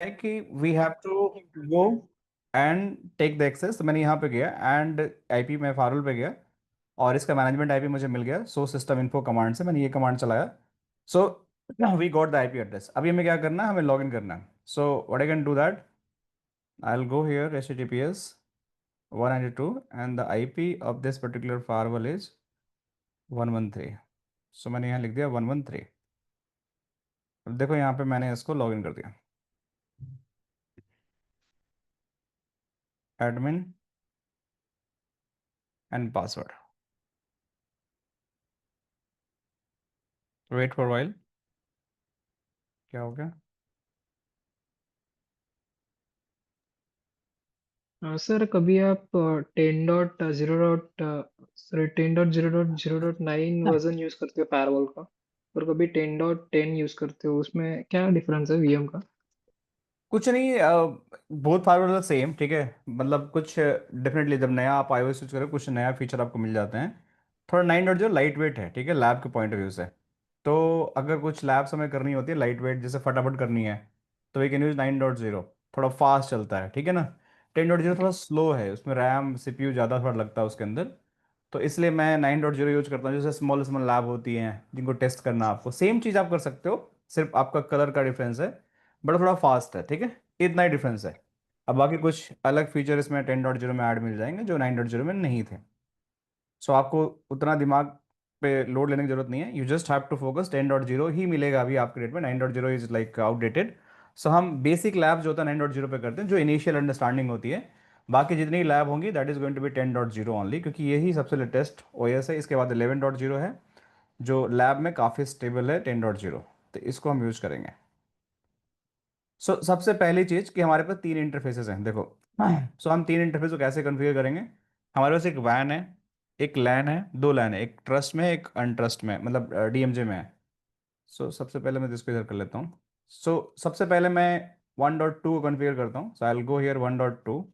है कि we have to go and take the access. तो मैंने यहाँ पे गया एंड आईपी में फारुल पे गया और इसका मैनेजमेंट आईपी मुझे मिल गया। सो सिस्टम इन्फो कमांड से मैंने ये कमांड चलाया। So we got the IP address. अभी हमें क्या करना है, हमें लॉग इन करना है। So what I can do that, I will go here HTTPS 192 and the IP of this particular firewall is 113। सो मैंने यहाँ लिख दिया 113। अब देखो यहाँ पे मैंने इसको लॉग इन कर दिया। Admin and password. Wait for while. क्या हो गया? सर कभी आप 10.0 सॉरी 10.0.0.9 वर्जन यूज करते हो फायरवॉल का, और कभी 10.10 यूज करते हो, उसमें क्या डिफरेंस है वीएम का? कुछ नहीं, बहुत फार्मूला सेम, ठीक है। मतलब कुछ डेफिनेटली जब नया आप iOS यूज करो कुछ नया फीचर आपको मिल जाते हैं। थोड़ा 9 डॉट जो लाइट वेट है, ठीक है, लैब के पॉइंट ऑफ व्यू से। तो अगर कुछ लैब्स हमें करनी होती है लाइट वेट, जैसे फटाफट करनी है, तो वी कैन यूज 9.0। थोड़ा फास्ट चलता है, ठीक है ना। 10.0 थोड़ा स्लो है, उसमें रैम CPU ज़्यादा थोड़ा लगता है उसके अंदर। तो इसलिए मैं 9.0 यूज करता हूँ। जैसे स्मॉल स्मॉल लैब होती हैं जिनको टेस्ट करना, आपको सेम चीज़ आप कर सकते हो, सिर्फ आपका कलर का डिफरेंस है। बट थोड़ा फास्ट है, ठीक है। इतना ही डिफरेंस है। अब बाकी कुछ अलग फीचर इसमें 10.0 में ऐड मिल जाएंगे जो 9.0 में नहीं थे। सो आपको उतना दिमाग पे लोड लेने की जरूरत नहीं है। You just have to focus. 10.0 ही मिलेगा अभी आपके डेट में। 9.0 इज लाइक आउटडेटेड। सो हम बेसिक लैब जो होता है 9.0 पे करते हैं, जो इनिशियल अंडरस्टैंडिंग होती है। बाकी जितनी लैब होंगी that is going to be 10.0 only, क्योंकि यही सबसे लेटेस्ट OS है। इसके बाद 11.0 है जो लैब में काफ़ी स्टेबल है 10.0। तो इसको हम यूज करेंगे। सबसे पहली चीज कि हमारे पास तीन इंटरफेसेस हैं, देखो। हम तीन इंटरफेस को कैसे कॉन्फ़िगर करेंगे। हमारे पास एक वैन है, एक लैन है, दो लैन है, एक ट्रस्ट में एक अनट्रस्ट में, मतलब DMJ में है। सबसे पहले मैं इसको इधर कर लेता हूँ। सबसे पहले मैं 1.2 को कॉन्फ़िगर करता हूँ। So I will go here 1.2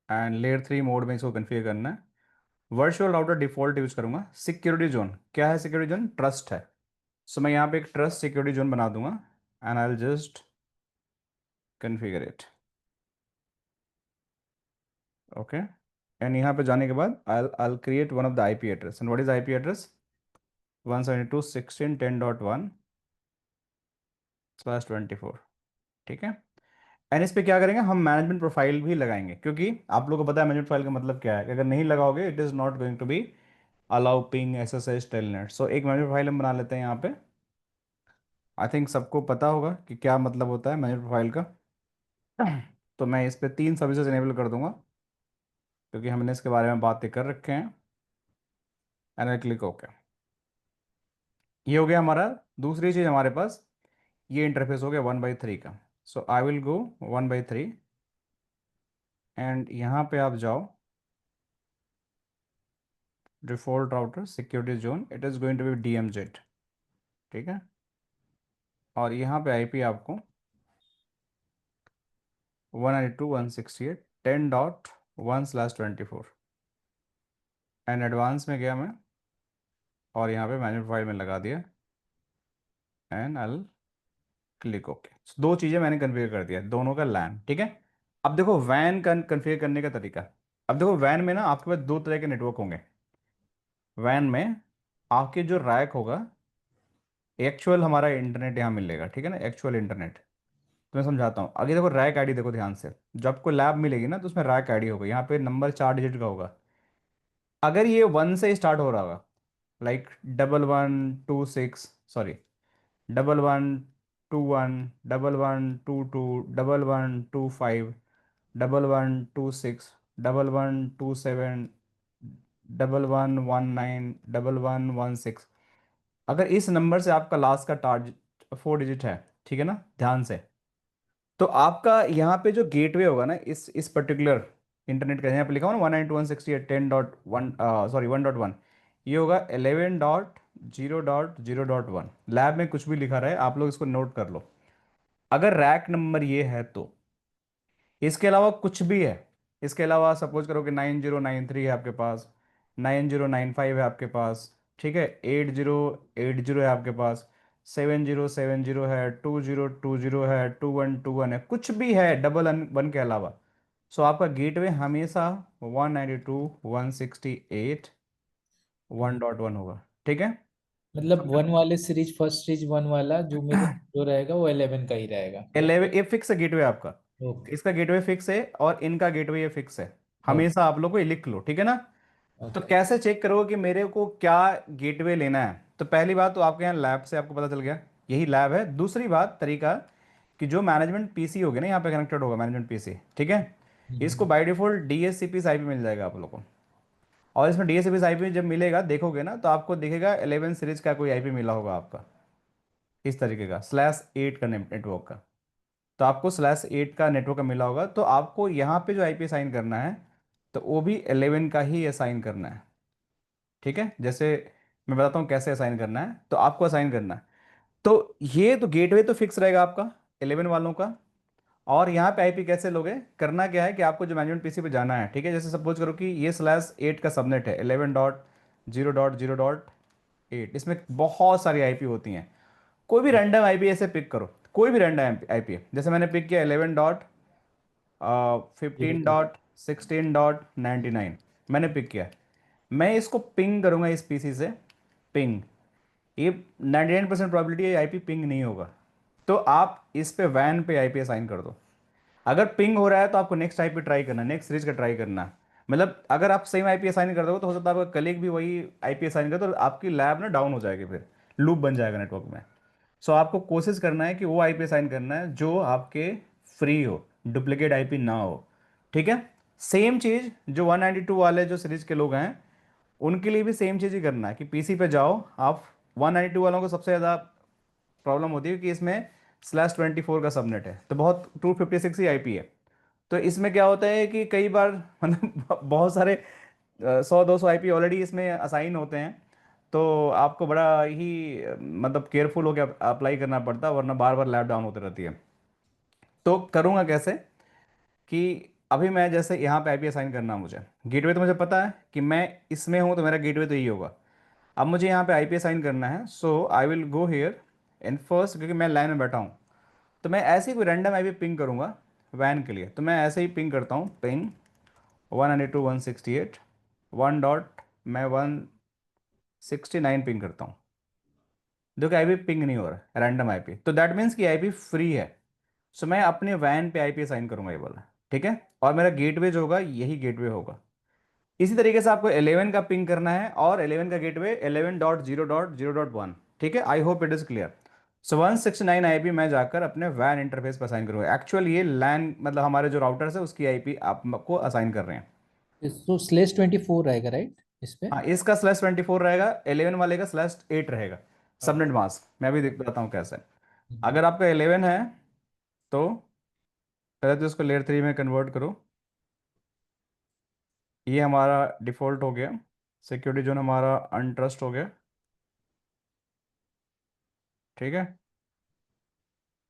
and layer 3 mode में इसको कॉन्फ़िगर करना है। वर्चुअल राउटर डिफॉल्ट यूज करूंगा। सिक्योरिटी जोन क्या है? सिक्योरिटी जोन ट्रस्ट है। मैं यहाँ पे एक ट्रस्ट सिक्योरिटी जोन बना दूंगा and I will just configure it. Okay. And यहाँ पे जाने के बाद I'll create one of the IP address. And what is IP address? 172.16.10.1/24। ठीक है। एंड इस पे क्या करेंगे, हम मैनेजमेंट प्रोफाइल भी लगाएंगे, क्योंकि आप लोगों को पता है मैनेजमेंट प्रोफाइल का मतलब क्या है। कि अगर नहीं लगाओगे it is not going to be allow ping SSH telnet. एक मैनेजमेंट प्रोफाइल हम बना लेते हैं यहाँ पे। आई थिंक सबको पता होगा कि क्या मतलब होता है मैनेजमेंट प्रोफाइल का। तो मैं इस पे 3 सर्विसेज इनेबल कर दूंगा, क्योंकि हमने इसके बारे में बातें कर रखे हैं। And I click okay. ये हो गया हमारा। दूसरी चीज़ हमारे पास ये इंटरफेस हो गया 1/3 का। आई विल गो 1/3 एंड यहाँ पे आप जाओ default router security zone, it is going to be DMZ। ठीक है। और यहाँ पे IP आपको 192.168.10.1/24। एंड एडवांस में गया मैं और यहाँ पे मैन्युअल फाइल में लगा दिया एंड आई क्लिक ओके। दो चीज़ें मैंने कन्फिगर कर दिया, दोनों का लैन, ठीक है। अब देखो वैन कन्फिगर करने का तरीका। अब देखो वैन में ना आपके पास दो तरह के नेटवर्क होंगे। वैन में आपके जो रैक होगा, एक्चुअल हमारा इंटरनेट यहाँ मिलेगा, ठीक है ना, एक्चुअल इंटरनेट। तो मैं समझाता हूँ। आगे देखो रैक आईडी, देखो ध्यान से। जब आपको लैब मिलेगी ना तो उसमें रैक आईडी होगा, यहाँ पे नंबर 4 डिजिट का होगा। अगर ये 1 से स्टार्ट हो रहा होगा, लाइक 1126, सॉरी, 1121, 1122, 1125, 1126, 1127, 1119, 1116, अगर इस नंबर से आपका लास्ट का टार्गेट 4 डिजिट है, ठीक है ना, ध्यान से। तो आपका यहाँ पे जो गेटवे होगा ना, इस पर्टिकुलर इंटरनेट का, यहाँ पे लिखा हुआ ना 192.168.10.1, सॉरी 1.1, ये होगा 11.0.0.1। लैब में कुछ भी लिखा रहे, आप लोग इसको नोट कर लो। अगर रैक नंबर ये है तो इसके अलावा कुछ भी है, इसके अलावा सपोज करो कि 9093 है आपके पास, 9095 है आपके पास, ठीक है, 8080 है आपके पास, 7070 है, 2020 है, 2121 है, कुछ भी है डबल वन के अलावा, सो आपका गेटवे हमेशा 192.168 हम्म। 1.1 होगा। ठीक है। मतलब समझ वन वाले सीरीज, फर्स्ट सीरीज वन वाला जो मेरे जो रहेगा वो 11 का ही रहेगा। 11 ये फिक्स है गेटवे आपका। ओके। इसका गेटवे फिक्स है और इनका गेटवे ये फिक्स है। ओके। हमेशा आप लोग को ये लिख लो, ठीक है ना। तो ओके। कैसे चेक करोगे कि मेरे को क्या गेटवे लेना है? तो पहली बात तो आपके यहाँ लैब से आपको पता चल गया, यही लैब है। दूसरी बात तरीका, कि जो मैनेजमेंट पीसी होगा ना यहाँ पे कनेक्टेड होगा मैनेजमेंट पीसी, ठीक है, इसको हम्म। बाय डिफॉल्ट डीएचसीपी आईपी मिल जाएगा आप लोग को। और इसमें डीएचसीपी आईपी जब मिलेगा देखोगे ना तो आपको दिखेगा 11 सीरीज का कोई आईपी मिला होगा आपका, इस तरीके का /8 का नेटवर्क का। तो आपको /8 का नेटवर्क का मिला होगा, तो आपको यहाँ पे जो आईपी असाइन करना है तो वो भी 11 का ही असाइन करना है। ठीक है, जैसे मैं बताता हूँ कैसे असाइन करना है, तो आपको असाइन करना है। तो ये तो गेटवे तो फिक्स रहेगा आपका 11 वालों का। और यहाँ पे आईपी कैसे लोगे, करना क्या है कि आपको जो मैनेजमेंट पीसी पे जाना है, ठीक है, जैसे सपोज करो कि ये /8 का सबनेट है 11.0.0.8, इसमें बहुत सारी आईपी होती हैं। कोई भी रैंडम आईपी ऐसे पिक करो, कोई भी रैंडम आईपी, जैसे मैंने पिक किया 11.15 जीरो। डॉट 16.99, मैंने पिक किया। मैं इसको पिंग करूंगा इस पीसी से, पिंग, ये 99% प्रोबेबिलिटी है आईपी पिंग नहीं होगा। तो आप इस पे वैन पे आईपी असाइन कर दो। अगर पिंग हो रहा है तो आपको नेक्स्ट आईपी ट्राई करना, नेक्स्ट सीरीज का ट्राई करना। मतलब अगर आप सेम आईपी असाइन कर दोगे तो हो सकता है आपका कलीग भी वही आईपी असाइन करे, तो आपकी लैब ना डाउन हो जाएगी, फिर लूप बन जाएगा नेटवर्क में। सो आपको कोशिश करना है कि वो आईपी असाइन करना है जो आपके फ्री हो, डुप्लीकेट आईपी ना हो। ठीक है। सेम चीज जो 192 वाले जो सीरीज के लोग हैं उनके लिए भी सेम चीज़ ही करना है कि पीसी पे जाओ आप। 192 वालों को सबसे ज़्यादा प्रॉब्लम होती है कि इसमें /24 का सबनेट है, तो बहुत 256 ही आईपी है। तो इसमें क्या होता है कि कई बार मतलब बहुत सारे 100-200 आईपी ऑलरेडी इसमें असाइन होते हैं। तो आपको बड़ा ही मतलब केयरफुल होकर अप्लाई करना पड़ता है, वरना बार बार लैब डाउन होती रहती है। तो करूँगा कैसे कि अभी मैं जैसे यहाँ पे आईपी असाइन करना है मुझे, गेटवे तो मुझे पता है कि मैं इसमें हूँ तो मेरा गेटवे तो यही होगा। अब मुझे यहाँ पे आईपी असाइन करना है, so I will go here in first, क्योंकि मैं लाइन में बैठा हूँ। तो मैं ऐसे ही कोई रैंडम आईपी पिंग करूँगा वैन के लिए, तो मैं ऐसे ही पिंग करता हूँ, पिंग 192.168 1 डॉट, मैं 169 पिंग करता हूँ। देखो आईपी पिंग नहीं हो रहा है, रैंडम आईपी, तो दैट मीन्स कि आईपी फ्री है। सो मैं अपने वैन पे आईपी असाइन करूंगा ये वाला। ठीक है। और मेरा गेटवे जो होगा यही गेटवे होगा। इसी तरीके से आपको 11 का पिंग करना है, और 11 का गेटवे 11.0.0.1। ठीक है, I hope it is clear. So 169 IP मैं जाकर अपने वैन इंटरफेस पर असाइन करूंगा। एक्चुअल ये लैन मतलब हमारे जो राउटर्स है उसकी आईपी आपको असाइन कर रहे हैं। तो /24 रहेगा राइट इस पे। हाँ, इसका /24 रहेगा, 11 वाले का /8 रहेगा। Subnet okay. मास्क मैं भी बताता हूँ कैसे। अगर आपका 11 है तो पहले तो इसको लेयर 3 में कन्वर्ट करो। ये हमारा डिफॉल्ट हो गया, सिक्योरिटी जोन हमारा अनट्रस्ट हो गया। ठीक है।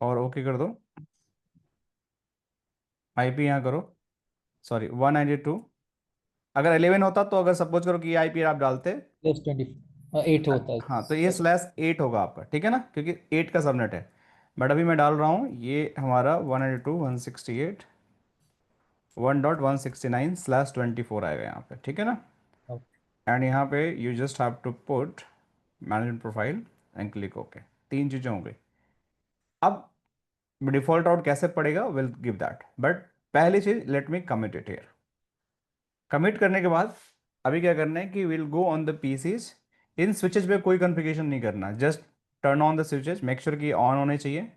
और ओके कर दो, आईपी यहाँ करो, सॉरी 192। अगर 11 होता तो अगर सपोज करो कि ये आईपी आप डालते, /28 होता है। हाँ, तो ये /8 होगा आपका, ठीक है ना, क्योंकि 8 का सबनेट है। बट अभी मैं डाल रहा हूँ ये हमारा 192.168 1.169/24 आएगा यहाँ पे, ठीक है ना। ओके। एंड यहाँ पे you just have to put management profile and click okay. तीन चीज़ें हो गई। अब डिफॉल्ट आउट कैसे पड़ेगा, विल गिव दैट, बट पहली चीज let me commit it here. Commit करने के बाद अभी क्या करना है कि will go on the PCs. इन स्विचेस पे कोई कॉन्फ़िगरेशन नहीं करना, just turn on the switches, make sure कि ऑन होने चाहिए।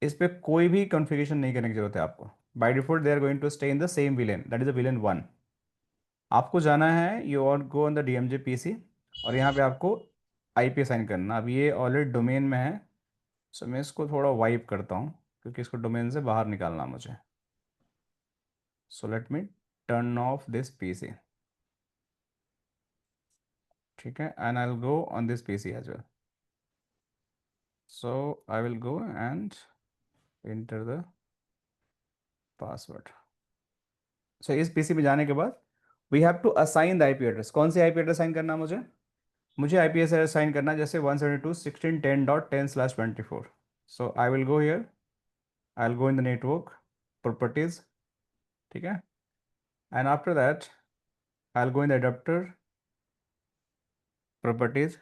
इस पे कोई भी कॉन्फ़िगरेशन नहीं करने की जरूरत है आपको। By default they are going to stay in the same VLAN, that is the VLAN 1। आपको जाना है, यू और go on the DMZ PC, और यहाँ पे आपको आईपी असाइन करना। अब ये ऑलरेडी डोमेन में है, सो मैं इसको थोड़ा वाइप करता हूँ क्योंकि इसको डोमेन से बाहर निकालना है मुझे। So let me turn off this PC. ठीक है, and I will go on this PC as well. So I will go and enter the password. So इस पीसी में जाने के बाद we have to assign the IP address. कौन सी IP address sign करना है मुझे? मुझे आईपीएस साइन करना है, जैसे 172.16.10.10/24. So I will go here, I will go in the network properties, ठीक है, and after that I will go in the adapter properties.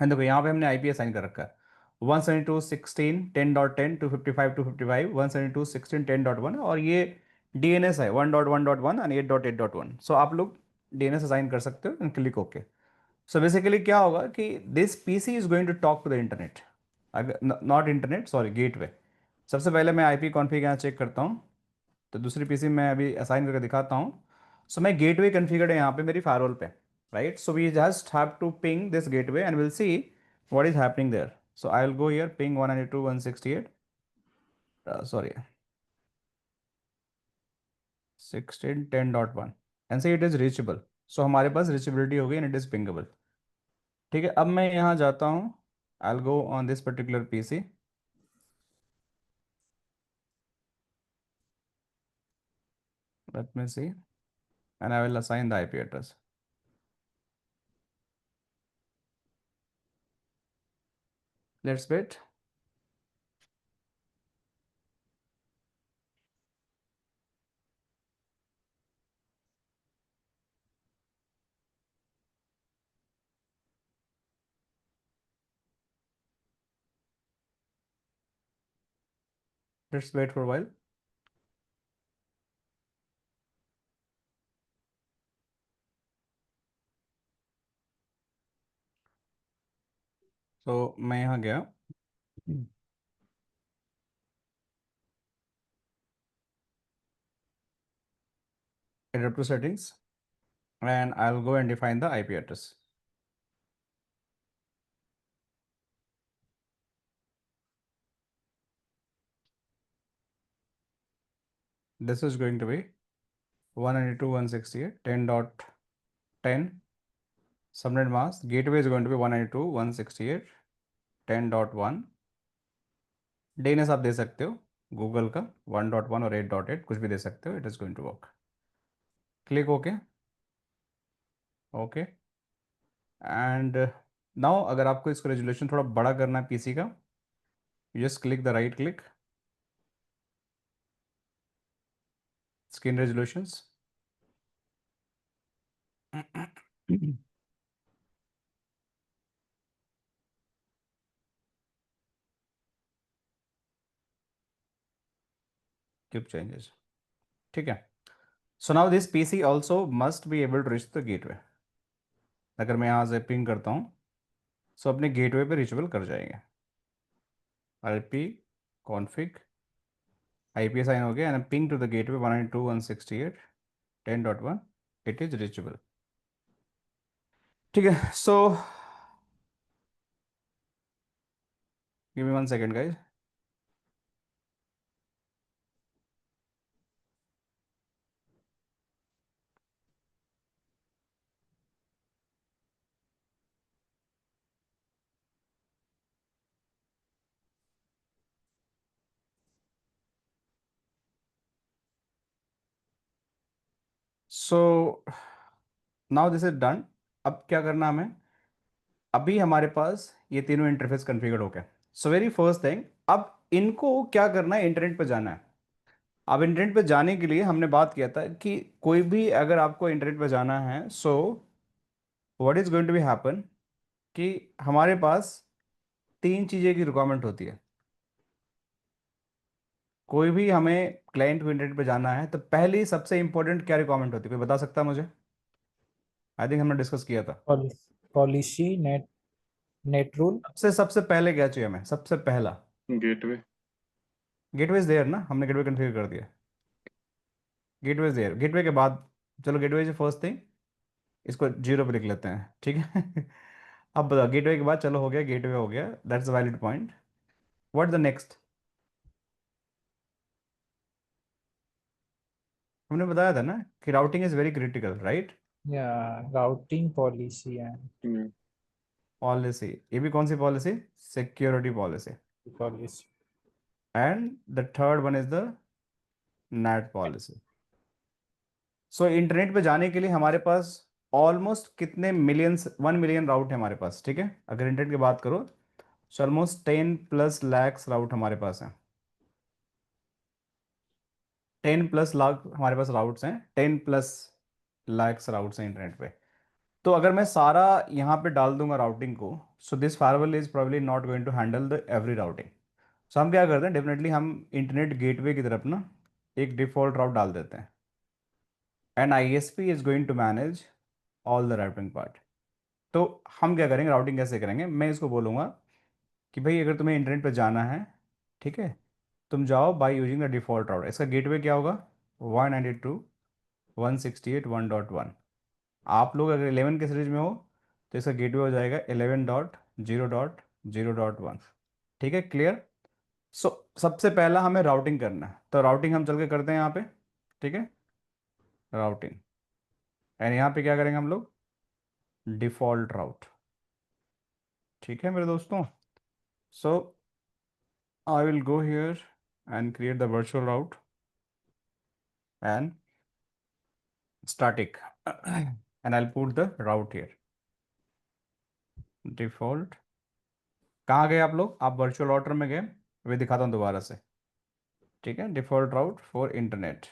And देखो यहाँ पे हमने आईपीएस साइन कर रखा है 172.16.10.10 255.255 172.16.10.1, और ये डीएनएस है 1.1.1 एंड 8.8.1. सो आप लोग डीएनएस असाइन कर सकते हो and click okay. So basically क्या होगा कि this PC is going to talk to the internet, अगर नॉट इंटरनेट सॉरी गेटवे. सबसे पहले मैं आईपी कॉन्फ़िग यहाँ चेक करता हूँ, तो दूसरी पीसी मैं अभी असाइन करके दिखाता हूँ. सो मैं गेटवे कॉन्फ़िगर्ड है यहाँ पे मेरी फायरवॉल पे, right. So we just have to ping this gateway and will see what is happening there. So I will go here ping 192.168, sorry, 16.10.1 and say it is reachable. So हमारे पास reachability हो गई and it is पिंगेबल. ठीक है, अब मैं यहाँ जाता हूँ, आई will go on this particular PC. Let me see, and I will assign the IP address. Let's wait. Let's wait for a while. So मैं यहाँ गया, adapter settings, and I'll go and define the IP address. This is going to be 192.168.10.10. Subnet mask gateway is going to be 192.168.10.1. DNS आप दे सकते हो Google का 1.1 और 8.8 कुछ भी दे सकते हो. It is going to work. Click okay. Okay, and now अगर आपको इसका रेजोल्यूशन थोड़ा बड़ा करना है पीसी का, you just click the right click, screen resolutions. Keep changes. ठीक है. So now this PC also must be able to reach the gateway. अगर मैं यहाँ से पिंग करता हूँ, so अपने गेटवे पे रिचेबल कर जाएंगे. IP config IP साइन हो गया and ping to the gateway 192.168.10.1. It is reachable. ठीक है. So give me 1 second guys. So now this is done. अब क्या करना हमें, अभी हमारे पास ये तीनों इंटरफेस कॉन्फ़िगर हो गए. सो वेरी फर्स्ट थिंग, अब इनको क्या करना है, इंटरनेट पे जाना है. अब इंटरनेट पे जाने के लिए हमने बात किया था कि कोई भी अगर आपको इंटरनेट पे जाना है, so what is going to be happen कि हमारे पास तीन चीज़ें की रिक्वायरमेंट होती है. कोई भी हमें क्लाइंट को इंटरनेट पे जाना है तो पहली सबसे इंपॉर्टेंट क्या रिक्वायरमेंट होती है, कोई बता सकता है मुझे? आई थिंक हमने डिस्कस किया था. पॉलिसी नेट रूल सबसे सबसे पहले क्या चाहिए हमें, सबसे पहला? गेटवे। गेटवे इज देयर ना, हमने गेटवे कॉन्फ़िगर कर दिया. Gateway is there. गेटवे के बाद, चलो गेटवे इज फर्स्ट थिंग, इसको जीरो पे लिख लेते हैं, ठीक है. अब बताओ, गेटवे के बाद चलो हो गया, गेटवे हो गया, that's valid point. What the next? हमने बताया था ना कि routing is very critical, right. या राउटिंग पॉलिसी एंड पॉलिसी, ये भी कौन सी policy? Security policy. Policy and the third one is the NAT policy. So internet पे जाने के लिए हमारे पास ऑलमोस्ट कितने मिलियंस, 1 मिलियन राउट है हमारे पास, ठीक है। अगर इंटरनेट की बात करो सो ऑलमोस्ट 10+ लाख राउट हमारे पास है। 10+ लाख हमारे पास राउट्स हैं, 10+ लाख राउट्स हैं इंटरनेट पे। तो अगर मैं सारा यहाँ पे डाल दूंगा राउटिंग को, so this firewall is probably not going to handle the every routing. सो हम क्या करते हैं, डेफिनेटली हम इंटरनेट गेटवे की तरफ ना एक डिफॉल्ट राउट डाल देते हैं, and ISP is going to manage all the routing part. तो हम क्या करेंगे, राउटिंग कैसे करेंगे, मैं इसको बोलूँगा कि भाई अगर तुम्हें इंटरनेट पर जाना है, ठीक है, तुम जाओ बाय यूजिंग द डिफॉल्ट राउट। इसका गेटवे क्या होगा, 192.168.1.1। आप लोग अगर 11 के सीरीज में हो तो इसका गेटवे हो जाएगा 11.0.0.1। ठीक है, क्लियर। सो सबसे पहला हमें राउटिंग करना है, तो राउटिंग हम चल के करते हैं यहाँ पे, ठीक है, राउटिंग। एंड यहाँ पे क्या करेंगे हम लोग, डिफॉल्ट राउट। ठीक है मेरे दोस्तों, so I will go here and create the virtual route and static and I'll put the route here, default। कहाँ गए आप लोग, आप वर्चुअल राउटर में गए, वे दिखाता हूँ दोबारा से, ठीक है, डिफॉल्ट राउट फॉर इंटरनेट।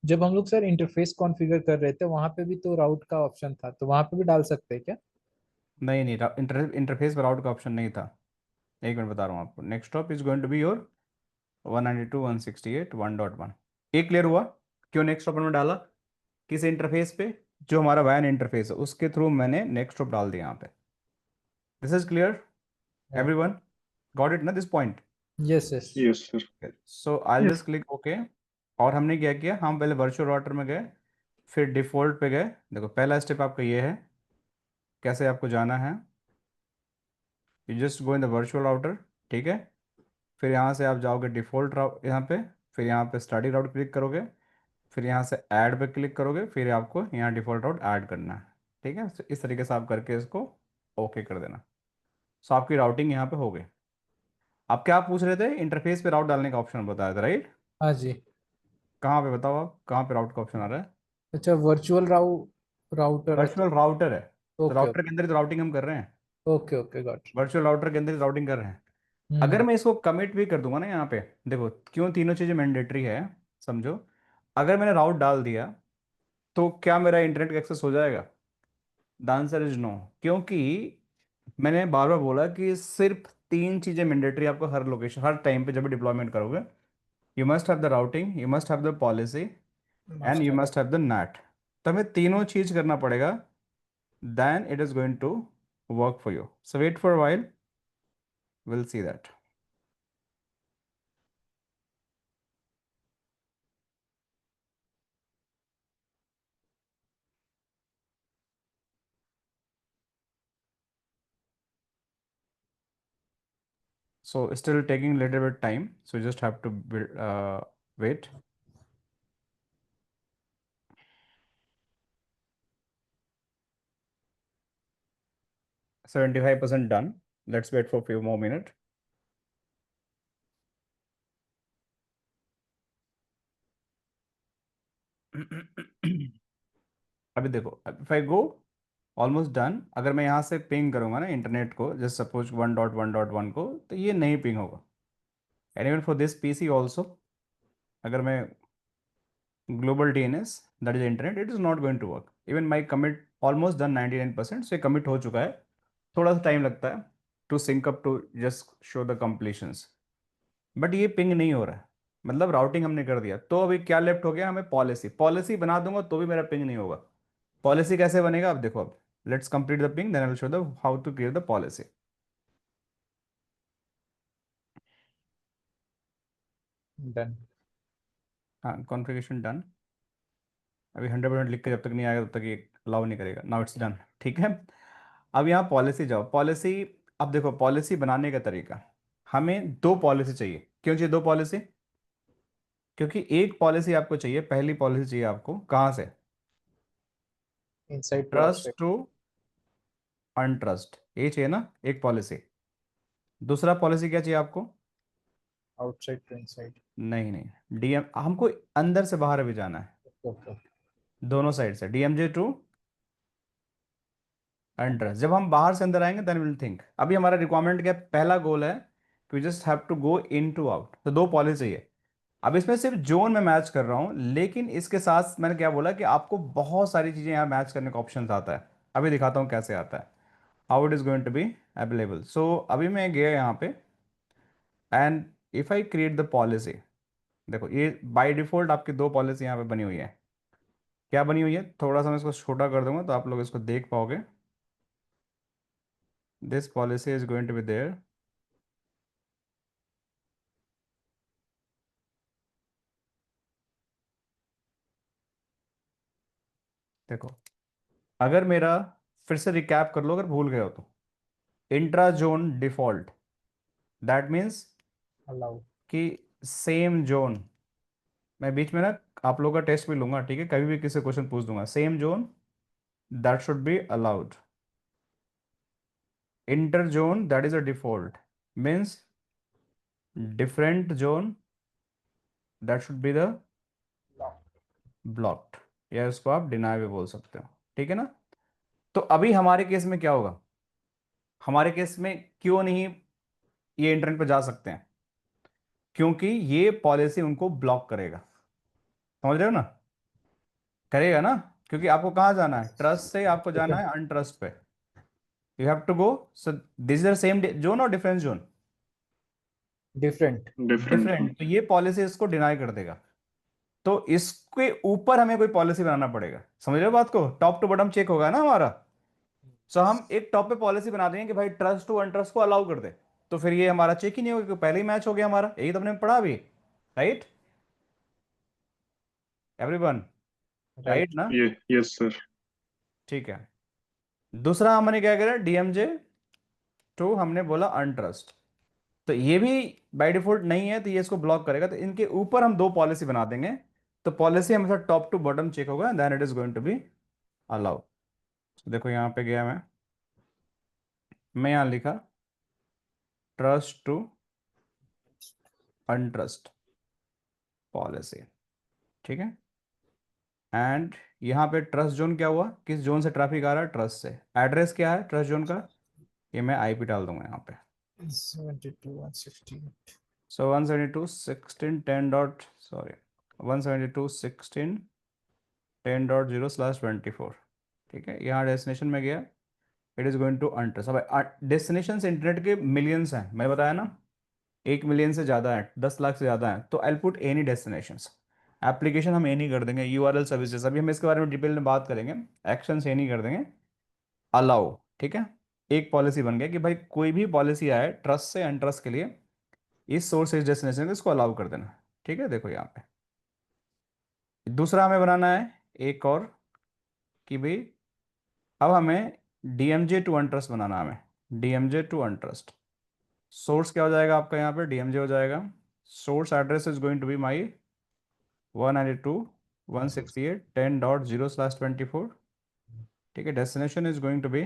जब हम लोग सर इंटरफेस कॉन्फ़िगर कर रहे थे वहां पे भी तो राउट का ऑप्शन था, तो वहां पे भी डाल सकते हैं क्या? नहीं नहीं, इंटरफेस पर राउट का ऑप्शन नहीं था। एक मिनट बता रहा हूँ आपको, next stop is going to be your 192.168.1.1। एक क्लियर हुआ, क्यों नेक्स्ट स्टॉप में डाला, किस इंटरफेस पे, जो हमारा वैन इंटरफेस है उसके थ्रू मैंने नेक्स्ट स्टॉप डाल दिया यहाँ पे। This is clear, everyone got it ना this point. Yes yes. Yes, sir. So I Yes. Just click okay. और हमने क्या किया, हम पहले वर्चुअल राउटर में गए, फिर डिफॉल्ट पे गए। देखो पहला स्टेप आपका ये है, कैसे आपको जाना है, you just go in the virtual router, ठीक है। फिर यहाँ से आप जाओगे डिफॉल्ट राउट यहाँ पे, फिर यहाँ पे स्टडी राउट क्लिक करोगे, फिर यहाँ से ऐड पे क्लिक करोगे, फिर आपको यहाँ डिफॉल्ट राउट ऐड करना है, ठीक है। तो इस तरीके से आप करके इसको ओके कर देना। सो आपकी राउटिंग यहाँ पे हो गई। आप क्या पूछ रहे थे, इंटरफेस पे राउट डालने का ऑप्शन बताया था, राइट। हाँ जी। कहाँ पे बताओ, आप कहाँ पे राउट का ऑप्शन आ रहा है। अच्छा, राउटर है वर्चुअल तो। राउटर है, तो ओके राउटर के अंदर ही तो राउटिंग हम कर रहे हैं, okay okay got. Virtual router के अंदर ही राउटिंग कर रहे हैं। अगर हम्म। मैं इसको कमिट भी कर दूंगा ना यहाँ पे, देखो क्यों तीनों चीज़ें मैंडेटरी है, समझो। अगर मैंने राउट डाल दिया तो क्या मेरा इंटरनेट का एक्सेस हो जाएगा, द आंसर इज नो। क्योंकि मैंने बार बार बोला कि सिर्फ 3 चीज़ें मैंडेटरी आपको हर लोकेशन हर टाइम पे जब भी डिप्लॉयमेंट करोगे, you must have the routing, you must have the policy, and you master. Must have the net. तो हमें तीनों चीज़ करना पड़ेगा, then it is going to work for you. So wait for a while, we'll see that. So still taking a little bit time, so you just have to wait. 75% done. Let's wait for a few more minutes. अभी देखो, if I go almost done, अगर मैं यहाँ से ping करूँगा ना internet को, just suppose 1.1.1 को, तो ये नहीं पिंग होगा। And even for this PC also, अगर मैं global DNS, that is internet, it is not going to work. Even my commit almost done 99%, say commit हो चुका है। थोड़ा सा टाइम लगता है to sync up to just show the completions, but ये पिंग नहीं हो रहा है, मतलब राउटिंग हमने कर दिया। तो अभी क्या लेफ्ट हो गया, हमें पॉलिसी, पॉलिसी बना दूंगा तो भी मेरा पिंग नहीं होगा। पॉलिसी कैसे बनेगा, अब देखो, अब let's complete the ping, then I will show the how to create the policy. Done. हाँ, कॉन्फ़िगरेशन डन। अभी 100% लिख के जब तक नहीं आएगा तब तक ये अलाउ नहीं करेगा। नाउ इट्स डन, ठीक है। अब यहाँ पॉलिसी जाओ, पॉलिसी। अब देखो पॉलिसी बनाने का तरीका, हमें 2 पॉलिसी चाहिए। क्यों चाहिए 2 पॉलिसी, क्योंकि एक पॉलिसी आपको चाहिए, पहली पॉलिसी चाहिए आपको कहाँ से, inside to trust outside. To untrust, ये चाहिए ना एक पॉलिसी। दूसरा पॉलिसी क्या चाहिए आपको, आउटसाइड टू इनसाइड। नहीं नहीं, डीएम हमको अंदर से बाहर अभी जाना है, ओके। दोनों साइड से, डीएमजे टू एंट्रेंस। जब हम बाहर से अंदर आएंगे देन विल थिंक। अभी हमारा रिक्वायरमेंट क्या है? पहला गोल है कि just have to go in to out, तो दो पॉलिसी चाहिए। अब इसमें सिर्फ जोन में मैच कर रहा हूँ, लेकिन इसके साथ मैंने क्या बोला कि आपको बहुत सारी चीज़ें यहाँ मैच करने का ऑप्शन आता है। अभी दिखाता हूँ कैसे आता है, how it is going to be available. So अभी मैं गया यहाँ पे, and if I create the policy, देखो ये बाय डिफॉल्ट आपकी दो पॉलिसी यहाँ पे बनी हुई है। क्या बनी हुई है? थोड़ा सा मैं इसको छोटा कर दूंगा तो आप लोग इसको देख पाओगे। This policy is going to be there. देखो, अगर मेरा, फिर से रिकैप कर लो अगर भूल गए हो तो, intra zone default, that means allow. कि सेम जोन, मैं बीच में ना आप लोगों का टेस्ट भी लूंगा, ठीक है, कभी भी किसी क्वेश्चन पूछ दूंगा, same zone that should be allowed. Inter zone that is a default, means different zone that should be the blocked, या इसको आप डिनाई भी बोल सकते हो, ठीक है ना। तो अभी हमारे केस में क्या होगा? हमारे केस में क्यों नहीं ये इंटरनेट पर जा सकते हैं? क्योंकि ये पॉलिसी उनको ब्लॉक करेगा, समझ रहे हो ना, करेगा ना। क्योंकि आपको कहाँ जाना है? ट्रस्ट से आपको जाना है अनट्रस्ट पे, you have to go. So this is the same zone और difference zone? Different. Different zone. Different, तो ये पॉलिसी इसको डिनाई कर देगा। तो इसके ऊपर हमें कोई पॉलिसी बनाना पड़ेगा, समझ रहे हो बात को? टॉप टू बॉटम चेक होगा ना हमारा। सो हम एक टॉप पे पॉलिसी बना देंगे कि भाई ट्रस्ट टू अनट्रस्ट को अलाउ कर दे, तो फिर ये हमारा चेक ही नहीं होगा, क्योंकि पहले ही मैच हो गया हमारा, यही तो हमने पढ़ा अभी, राइट एवरीवन? Right right. ना? ये यस सर। ठीक है। दूसरा हमने क्या करा? डीएमजे टू हमने बोला अनट्रस्ट, तो ये भी बाय डिफॉल्ट नहीं है, तो ये इसको ब्लॉक करेगा, तो इनके ऊपर हम दो पॉलिसी बना देंगे। तो पॉलिसी हमेशा टॉप टू बॉटम चेक होगा, then it is going to be allowed. देखो यहाँ पे गया मैं यहाँ लिखा ट्रस्ट टू अनट्रस्ट पॉलिसी, ठीक है। एंड यहाँ पे ट्रस्ट जोन क्या हुआ? किस जोन से ट्रैफिक आ रहा है? ट्रस्ट से। एड्रेस क्या है ट्रस्ट जोन का? ये मैं आईपी डाल दूंगा यहाँ पे। 72.168। सो 172.16.10 डॉट, सॉरी, 172.16.10.0/24, ठीक है। यहाँ डेस्टिनेशन में गया, इट इज़ गोइंग टू अनट्रस्ट। अब डेस्टिनेशन इंटरनेट के मिलियंस हैं, मैं बताया ना, 1 मिलियन से ज़्यादा है, 10 लाख से ज़्यादा है, तो I put any destinations. Application हम एनी कर देंगे, यूआरएल सर्विसेज, अभी हम इसके बारे में डिटेल में बात करेंगे। एक्शन एनी कर देंगे, अलाउ, ठीक है। एक पॉलिसी बन गया कि भाई कोई भी पॉलिसी आए ट्रस्ट से अनट्रस्ट के लिए, इस सोर्स इस डेस्टिनेशन को इसको अलाउ कर देना, ठीक है। देखो यहाँ पे दूसरा हमें बनाना है एक और, कि भाई अब हमें डीएमजे टू अनट्रस्ट बनाना है, हमें डीएमजे टू अनट्रस्ट। सोर्स क्या हो जाएगा आपका? यहाँ पे डीएमजे हो जाएगा, source address is going to be my 192.168.10.0/24, ठीक है। Destination is going to be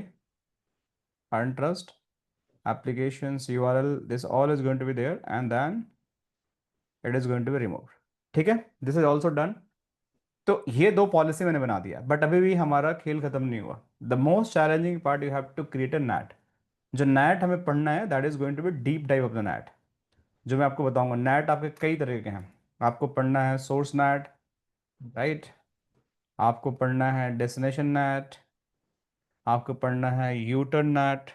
untrust, applications url, this all is going to be there, and then it is going to be removed, ठीक है। This is also done. तो ये दो policy मैंने बना दिया, बट अभी भी हमारा खेल खत्म नहीं हुआ। The most challenging part, you have to create a NAT. जो नेट हमें पढ़ना है that is going to be deep dive of the NAT, जो मैं आपको बताऊंगा। नेट आपके कई तरह के हैं, आपको पढ़ना है सोर्स नेट, राइट, आपको पढ़ना है डेस्टिनेशन नेट, आपको पढ़ना है यूटर्न नेट,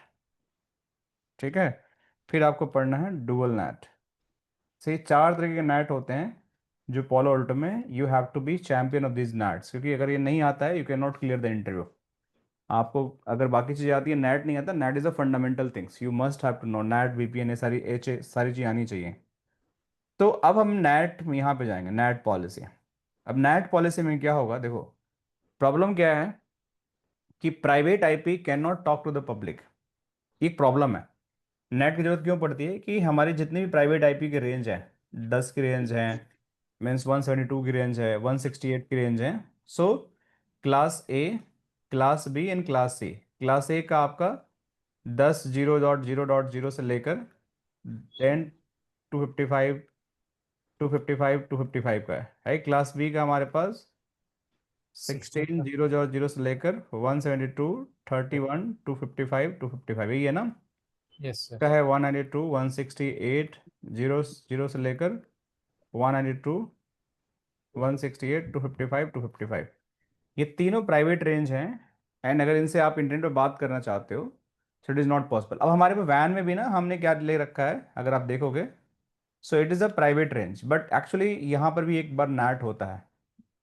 ठीक है, फिर आपको पढ़ना है डुअल नेट। से ये चार तरह के नेट होते हैं जो पोलो अल्टो में, you have to be champion of this NATs, क्योंकि अगर ये नहीं आता है you can not clear the interview. आपको अगर बाकी चीज़ें आती है, नेट नहीं आता, NAT is a fundamental things, you must have to know NAT, VPN, ये सारी सारी चीज़ें आनी चाहिए। तो अब हम नेट में यहाँ पे जाएंगे, नेट पॉलिसी। अब नेट पॉलिसी में क्या होगा? देखो प्रॉब्लम क्या है कि private IP can not talk to the public, एक प्रॉब्लम है। नेट की जरूरत क्यों पड़ती है? कि हमारी जितनी भी प्राइवेट आईपी की रेंज है, 10 की रेंज है, मीन्स 172 की रेंज है, 168 की रेंज है। So class A, class B and class C. Class A का आपका 10.0.0.0 से लेकर 10 255, 255 का है क्लास बी का हमारे पास 16 16 का। 0 से लेकर 172, 31, 255 यही है ना। Yes sir. का है 192, 168, 0 से लेकर 192, 168, 255 ये तीनों प्राइवेट रेंज हैं। एंड अगर इनसे आप इंटरनेट पर बात करना चाहते हो so it is not possible. अब हमारे पास वैन में भी ना हमने क्या ले रखा है अगर आप देखोगे, so it is a private range but actually यहाँ पर भी एक बार नैट होता है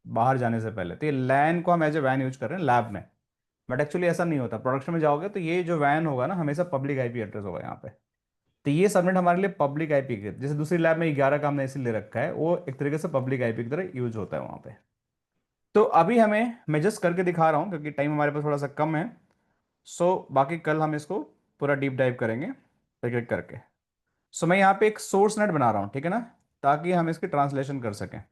बाहर जाने से पहले। तो ये लैन को हम एज ए वैन यूज कर रहे हैं लैब में, बट एक्चुअली ऐसा नहीं होता। प्रोडक्शन में जाओगे तो ये जो वैन होगा ना हमेशा पब्लिक आईपी एड्रेस होगा यहाँ पे। तो ये सबनेट हमारे लिए पब्लिक आईपी के, जैसे दूसरी लैब में 11 का हमने इसीलिए रखा है, वो एक तरीके से पब्लिक आईपी की तरह यूज होता है वहाँ पे। तो अभी मैं जस्ट करके दिखा रहा हूँ क्योंकि टाइम हमारे पास थोड़ा सा कम है। सो बाकी कल हम इसको पूरा डीप डाइव करेंगे एक एक करके। सो मैं यहाँ पे एक सोर्स नेट बना रहा हूँ, ठीक है ना, ताकि हम इसकी ट्रांसलेशन कर सकें।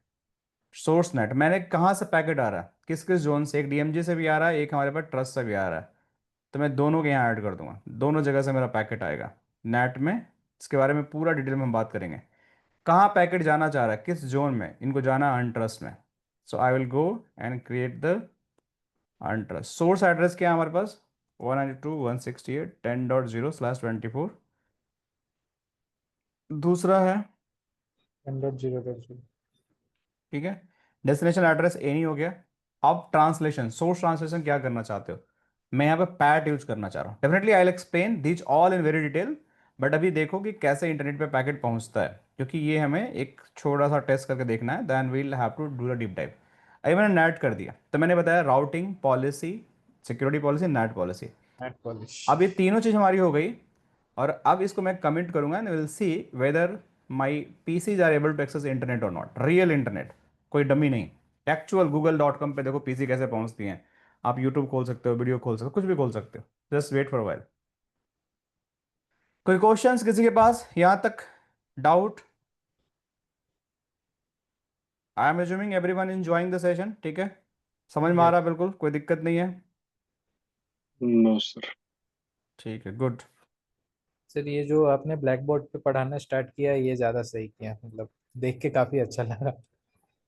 सोर्स नेट मैंने कहाँ से पैकेट आ रहा है, किस किस जोन से, एक डीएमजी से भी आ रहा है, एक हमारे पास ट्रस्ट से भी आ रहा है। तो मैं दोनों के यहाँ ऐड कर दूंगा, दोनों जगह से मेरा पैकेट आएगा नेट में। इसके बारे में पूरा डिटेल में हम बात करेंगे। कहाँ पैकेट जाना चाह रहा है, किस जोन में इनको जाना है, अनट्रस्ट में। So I will go and create the untrust. Source address क्या है हमारे पास, 192.168.10.0/24। दूसरा है, 100.0.0। ठीक है, डेस्टिनेशन एड्रेस एनी हो गया। अब ट्रांसलेशन, सोर्स ट्रांसलेशन क्या करना चाहते हो, मैं यहाँ पे पैट यूज करना चाह रहा हूँ। Definitely I will explain this all in very detail, but अभी देखो कि कैसे इंटरनेट पे पैकेट पहुंचता है, क्योंकि ये हमें एक छोटा सा टेस्ट करके देखना है, then we'll have to do the deep dive. अभी मैंने नेट कर दिया तो मैंने बताया routing policy, security policy, NAT policy. NAT policy. अब ये तीनों चीज़ हमारी हो गई। और अब इसको मैं कमेंट करूंगा and will see whether my PCs are able to access internet और नॉट, रियल इंटरनेट, कोई डमी नहीं। एक्चुअल गूगल.com पे देखो पीसी कैसे पहुंचती हैं। आप यूट्यूब खोल सकते हो, वीडियो खोल सकते हो, कुछ भी खोल सकते हो। Just wait for while. कोई क्वेश्चंस किसी के पास यहाँ तक, doubt? I am assuming everyone enjoying the session, ठीक है, समझ में आ यस रहा है, बिल्कुल कोई दिक्कत नहीं है। No sir. ठीक है, गुड। सर, ये जो आपने ब्लैक बोर्ड पे पढ़ाना स्टार्ट किया ये ज्यादा सही किया, मतलब देख के काफी अच्छा लगा।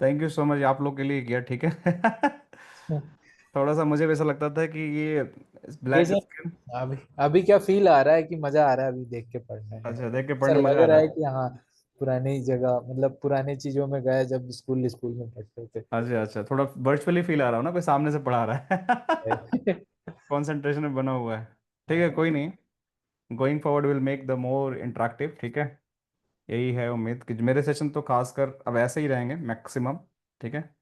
थैंक यू सो मच, आप लोग के लिए किया, ठीक है। थोड़ा सा मुझे भी ऐसा लगता था कि ये ये ब्लैक सर, स्क्रीन। अभी अभी क्या फील आ रहा है कि मजा आ रहा है अभी देख के पढ़ने में। अच्छा, देख के सर पढ़ने लग मजा आ रहा रहा है है। कि हाँ, पुरानी जगह, मतलब पुरानी चीजों में गए जब स्कूल स्कूल में पढ़ते थे। अच्छा अच्छा, थोड़ा वर्चुअली फील आ रहा हो ना, कोई सामने से पढ़ा रहा है। कंसंट्रेशन में बना हुआ है। ठीक है, कोई नहीं, going forward will make the more interactive, ठीक है। यही है उम्मीद कि मेरे सेशन तो खासकर अब ऐसे ही रहेंगे मैक्सिमम, ठीक है।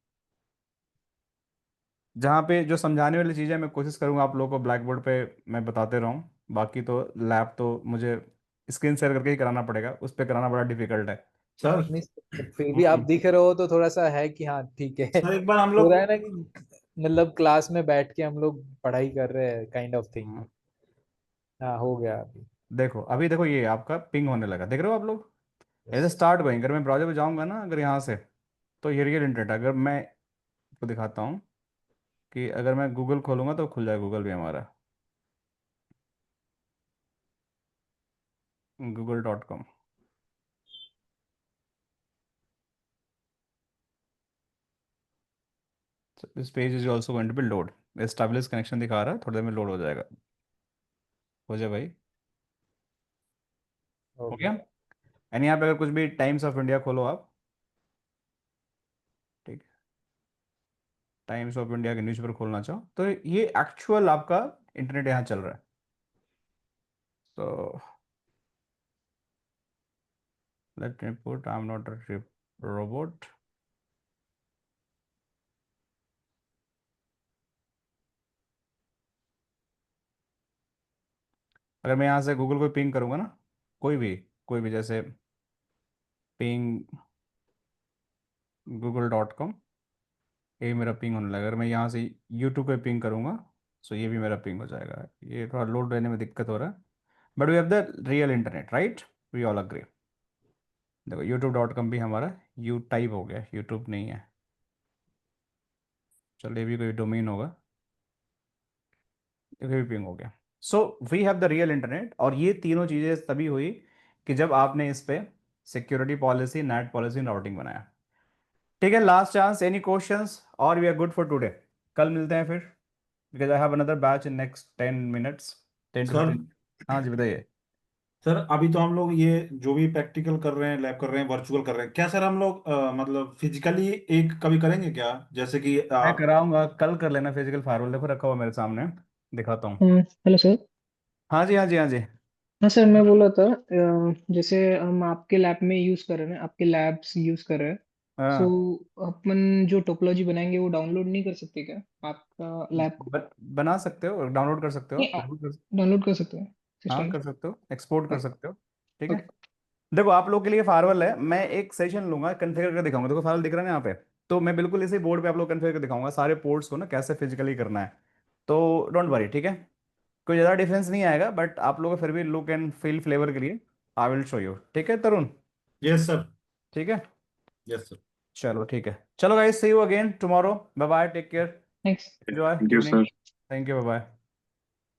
जहाँ पे जो समझाने वाली चीज़ें मैं कोशिश करूँगा आप लोगों को ब्लैक बोर्ड पे मैं बताते रहूँ। बाकी तो लैब तो मुझे स्क्रीन शेयर करके ही कराना पड़ेगा, उस पर कराना बड़ा डिफिकल्ट है सर। नहीं सर, फिर भी आप हम्म। दिख रहे हो तो थोड़ा सा है कि हाँ ठीक है। सर एक बार हम हो लोग, रहा है ना कि मतलब क्लास में बैठ के हम लोग पढ़ाई कर रहे हैं, काइंड ऑफ थिंग। हाँ, हो गया अभी। देखो अभी देखो ये आपका पिंग होने लगा, देख रहे हो आप लोग। यस ऐसे सर। स्टार्ट गोइंग, अगर मैं ब्राउजर पे जाऊंगा ना अगर यहाँ से, तो ये रियल इंटरनेट। अगर मैं आपको दिखाता हूँ कि अगर मैं गूगल खोलूंगा तो खुल जाएगा गूगल भी हमारा, google.com। This page is also going to be load. Establish connection दिखा रहा है, थोड़ी देर में लोड हो जाएगा। हो जाए भाई। हो हो गया। गया। एंड यहाँ पे अगर कुछ भी टाइम्स ऑफ इंडिया खोलो आप, ठीक, टाइम्स ऑफ इंडिया के न्यूज़पेपर खोलना चाहो तो ये एक्चुअल आपका इंटरनेट यहाँ चल रहा है। तो let me put I am not a robot. अगर मैं यहाँ से गूगल को पिंग करूँगा ना, कोई भी जैसे पिंग google.com, ये मेरा पिंग होने लगा। अगर मैं यहाँ से यूट्यूब पे पिंग करूँगा सो ये भी मेरा पिंग हो जाएगा। ये थोड़ा लोड रहने में दिक्कत हो रहा है, but we have the real internet, right, we all agree. देखो youtube.com भी हमारा यू टाइप हो गया, यूट्यूब नहीं है। चलिए, भी कोई डोमेन होगा, ये भी पिंग हो गया। So we have the real internet. और ये तीनों चीज़ें तभी हुई कि जब आपने इस पे security policy, NAT policy, routing बनाया। ठीक है, लास्ट चांस, एनी क्वेश्चंस और we are good for today. कल मिलते हैं फिर, because I have another batch in next 10 minutes, 10 to 15। Sir हाँ जी बताइए। सर अभी तो हम लोग ये जो भी प्रैक्टिकल कर रहे हैं, लैब कर रहे हैं, वर्चुअल कर रहे हैं, क्या सर हम लोग मतलब फिजिकली एक कभी करेंगे क्या? जैसे कि मैं कराऊंगा, कल कर लेना फिजिकल फायरवॉल, देखो रखा हुआ मेरे सामने, दिखाता हूँ। Hello sir. हाँ जी हाँ जी हाँ जी। हाँ सर, मैं बोला था जैसे हम आपके लैब में यूज कर रहे हैं, आपके लैब्स यूज कर रहे हैं, सो हाँ, अपन जो टोपोलॉजी बनाएंगे वो डाउनलोड नहीं कर सकते क्या आपका लैब को? बना सकते हो, डाउनलोड कर सकते हो, नहीं, बिल्कुल डाउनलोड कर सकते हैं हाँ सिस्टम कर सकते हो, एक्सपोर्ट कर में? सकते हो। ठीक है, ओके। देखो आप लोग के लिए फायरवॉल है, मैं एक सेशन लूंगा, कन्फिगर करके दिखाऊंगा। देखो फायरवॉल दिख रहा है ना यहाँ पे, तो मैं बिल्कुल इसी बोर्ड पे आप लोग कन्फिगर करके दिखाऊंगा सारे पोर्ट्स को ना, कैसे फिजिकली करना है। तो डोंट वरी, ठीक है, कोई ज़्यादा डिफरेंस नहीं आएगा, बट आप लोगों को फिर भी लुक एंड फील फ्लेवर के लिए आई विल शो यू। ठीक है तरुण? Yes sir. ठीक है, यस सर। चलो ठीक है, चलो guys, see you again tomorrow, bye bye, take care, thanks. Enjoy thank you evening. Sir. Thank you, bye bye.